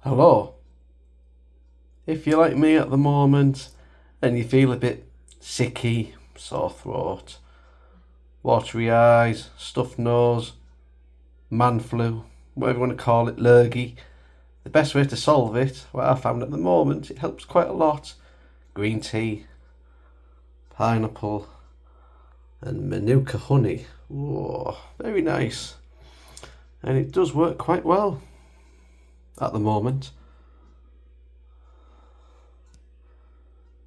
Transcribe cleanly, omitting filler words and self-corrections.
Hello. If you're like me at the moment and you feel a bit sicky, sore throat, watery eyes, stuffed nose, man flu, whatever you want to call it, lurgy, the best way to solve it, what I found at the moment, it helps quite a lot. Green tea, pineapple, and manuka honey. Oh, very nice. And it does work quite well at the moment.